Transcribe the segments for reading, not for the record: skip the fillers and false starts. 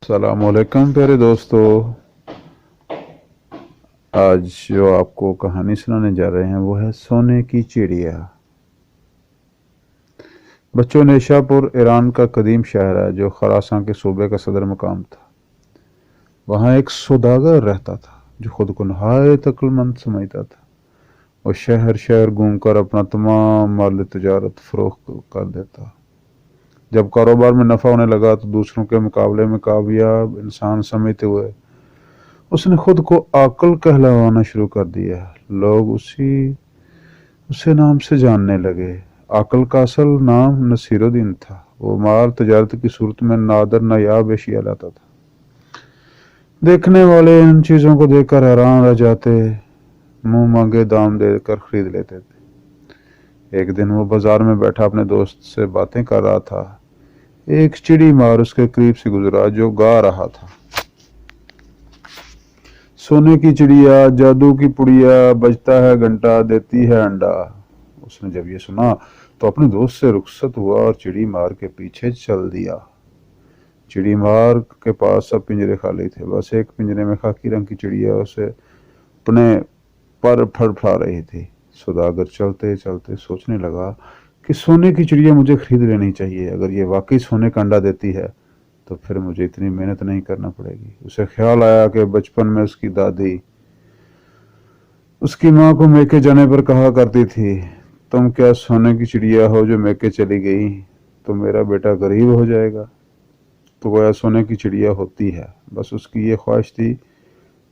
السلام علیکم پیارے دوستو، آج جو آپ کو کہانی سنانے جا رہے ہیں وہ ہے سونے کی چڑیا۔ بچوں، نیشا پور ایران کا قدیم شہر ہے جو خراساں کے صوبے کا صدر مقام تھا۔ وہاں ایک سوداگر رہتا تھا جو خود کو نہایت عقل مند سمجھتا تھا۔ وہ شہر شہر گھوم کر اپنا تمام مال تجارت فروخت کر دیتا۔ جب کاروبار میں نفع ہونے لگا تو دوسروں کے مقابلے میں کامیاب انسان سمجھتے ہوئے اس نے خود کو عاقل کہلوانا شروع کر دیا۔ لوگ اسے نام سے جاننے لگے۔ عاقل کا اصل نام نصیر الدین تھا۔ وہ مال تجارت کی صورت میں نادر نایاب اشیاء لاتا تھا۔ دیکھنے والے ان چیزوں کو دیکھ کر حیران رہ جاتے، منہ مانگے دام دے کر خرید لیتے تھے۔ ایک دن وہ بازار میں بیٹھا اپنے دوست سے باتیں کر رہا تھا۔ ایک چڑی مار اس کے قریب سے گزرا جو گا رہا تھا: سونے کی چڑیا، جادو کی پڑیا، بجتا ہے گھنٹا، دیتی ہے انڈا۔ اس نے جب یہ سنا تو اپنے دوست سے رخصت ہوا اور چڑی مار کے پیچھے چل دیا۔ چڑی مار کے پاس سب پنجرے خالی تھے، بس ایک پنجرے میں خاکی رنگ کی چڑیا اسے اپنے پر پھڑ رہی تھی۔ سوداگر چلتے چلتے سوچنے لگا کہ سونے کی چڑیا مجھے خرید لینی چاہیے۔ اگر یہ واقعی سونے کا انڈا دیتی ہے تو پھر مجھے اتنی محنت نہیں کرنا پڑے گی۔ اسے خیال آیا کہ بچپن میں اس کی دادی اس کی ماں کو میکے جانے پر کہا کرتی تھی: تم کیا سونے کی چڑیا ہو جو میکے چلی گئی تو میرا بیٹا غریب ہو جائے گا۔ تو گویا سونے کی چڑیا ہوتی ہے، بس اس کی یہ خواہش تھی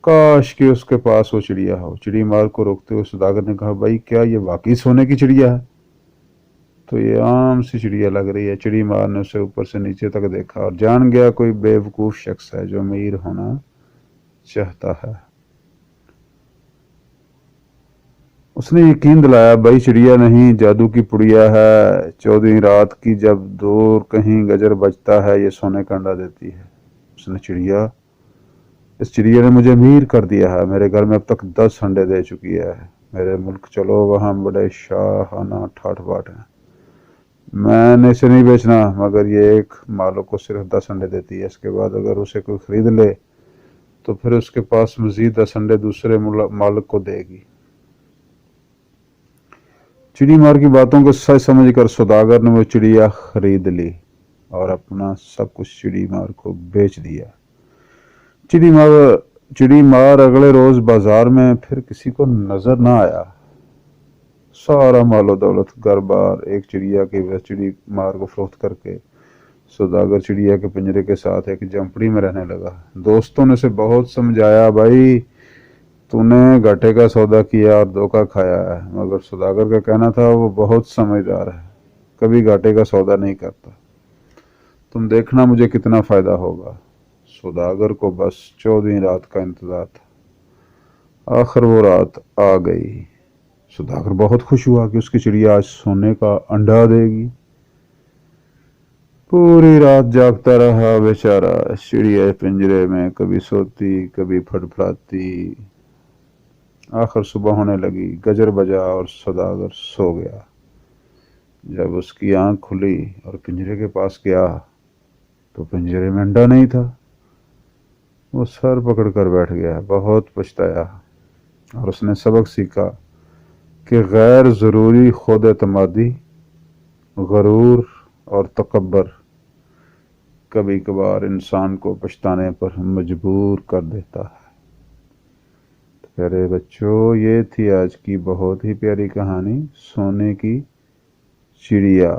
کاش کہ اس کے پاس وہ چڑیا ہو۔ چڑی مار کو روکتے ہوئے سوداگر نے کہا: بھائی، کیا یہ واقعی سونے کی چڑیا ہے؟ تو یہ عام سی چڑیا لگ رہی ہے۔ چڑی مار نے اسے اوپر سے نیچے تک دیکھا اور جان گیا کوئی بے وقوف شخص ہے جو امیر ہونا چاہتا ہے۔ اس نے یقین دلایا: بھائی، چڑیا نہیں، جادو کی پڑیا ہے۔ 14ویں رات کی جب دور کہیں گجر بجتا ہے یہ سونے کا انڈا دیتی ہے۔ اس چڑیا نے مجھے امیر کر دیا ہے۔ میرے گھر میں اب تک 10 انڈے دے چکی ہے۔ میرے ملک چلو، وہاں بڑے شاہانہ ٹھاٹ باٹ ہیں۔ میں نے اسے نہیں بیچنا، مگر یہ ایک مالک کو صرف 10 انڈے دیتی ہے۔ اس کے بعد اگر اسے کوئی خرید لے تو پھر اس کے پاس مزید 10 انڈے دوسرے مالک کو دے گی۔ چڑی مار کی باتوں کو سچ سمجھ کر سوداگر نے وہ چڑیا خرید لی اور اپنا سب کچھ چڑی مار کو بیچ دیا۔ چڑی مار اگلے روز بازار میں پھر کسی کو نظر نہ آیا۔ سارا مال و دولت گھر بار ایک چڑیا کی وجہ چڑی مار کو فروخت کر کے سوداگر چڑیا کے پنجرے کے ساتھ ایک جھونپڑی میں رہنے لگا۔ دوستوں نے اسے بہت سمجھایا: بھائی، تو نے گھاٹے کا سودا کیا اور دھوکہ کھایا ہے۔ مگر سوداگر کا کہنا تھا وہ بہت سمجھدار ہے، کبھی گھاٹے کا سودا نہیں کرتا۔ تم دیکھنا مجھے کتنا فائدہ ہوگا۔ سوداگر کو بس 14ویں رات کا انتظار تھا۔ آخر وہ رات آ گئی۔ سوداگر بہت خوش ہوا کہ اس کی چڑیا آج سونے کا انڈا دے گی۔ پوری رات جاگتا رہا بیچارہ۔ چڑیا پنجرے میں کبھی سوتی کبھی پھڑپڑاتی۔ آخر صبح ہونے لگی، گجر بجا اور سوداگر سو گیا۔ جب اس کی آنکھ کھلی اور پنجرے کے پاس گیا تو پنجرے میں انڈا نہیں تھا۔ وہ سر پکڑ کر بیٹھ گیا، بہت پچھتایا اور اس نے سبق سیکھا کہ غیر ضروری خود اعتمادی، غرور اور تکبر کبھی کبھار انسان کو پچھتانے پر مجبور کر دیتا ہے۔ پیارے بچوں، یہ تھی آج کی بہت ہی پیاری کہانی، سونے کی چڑیا۔